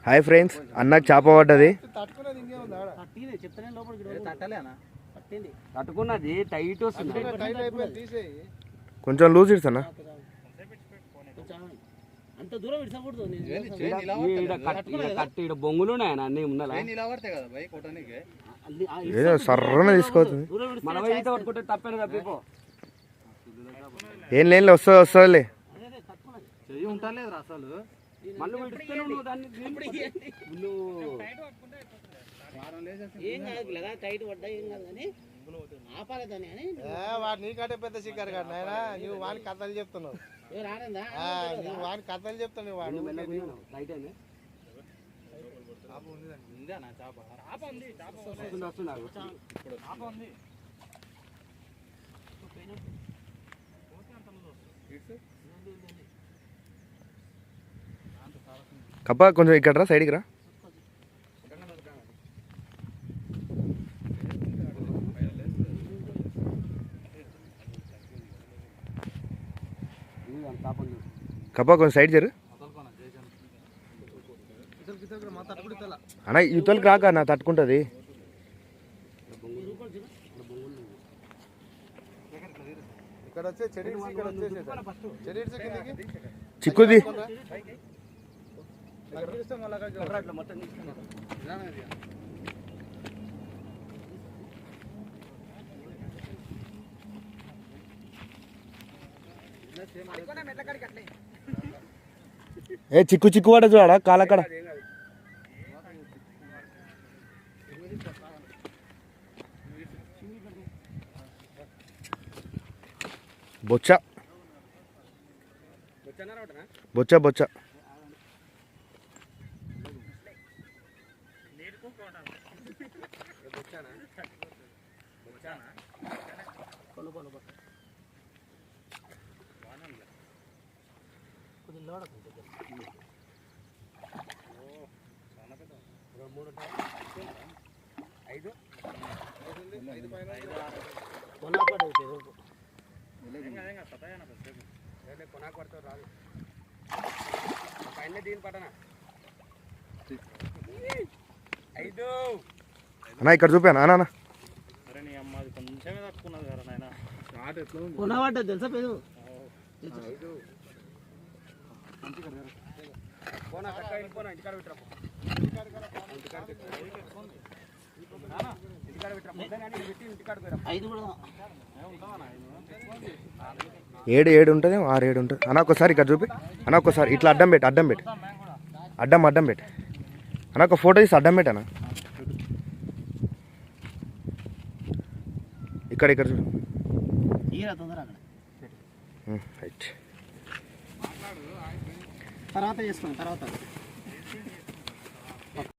Hi friends, అన్నకు చేప పడ్డది. తట్టుకున్నది టైట్ వస్తుంది, కొంచెం లూజ్ ఇస్తానా? అంత దూరం కట్టి బొంగులు ఉన్నాయన్న అన్ని ఉండాలి. ఏదో సర్రన తీసుకోవచ్చు. మన ఈత పట్టుకుంటే తప్పేను తప్పిపో. ఏం లేని వస్తుందిలే. చెయ్యి ఉంటాలేదు అసలు. మళ్ళీ నువ్వు దాన్ని ఏం కాదు లేదా, టైట్ పడ్డా ఏం కాదు కానీ ఆపాలి దాన్ని అని. వాడు నీకంటే పెద్ద షికారు కాదు నాయన. నువ్వు వాని కథలు చెప్తున్నావు, వాని కథలు చెప్తాను. వాడు కప్ప కొంచెం ఇక్కడ రా, సైడ్కి రా. కప్ప కొంచెం సైడ్ చేరు అన్న. యువతలకి రాక నా తట్టుకుంటుంది. చిక్కుది ఏ చిక్కు చిక్కు పడ చూడా కాలక్కడ. బొచ్చ బొచ్చ బొచ్చ అన్నా ఇక్కడ చూపాను అన్నా. తెలుసా పేరు ఏడు ఏడు ఉంటుంది, 6 7 ఉంటుంది అన్న. ఒక్కసారి ఇక్కడ చూపి అన్న. ఒక్కసారి ఇట్లా అడ్డం పెట్టి అడ్డం పెట్టి అడ్డం పెట్టి అన్న. ఒక ఫోటో తీసి అడ్డం పెట్టి అన్న. ఇక్కడ ఇక్కడ చూడు. తర్వాత చేసుకున్నాం తర్వాత.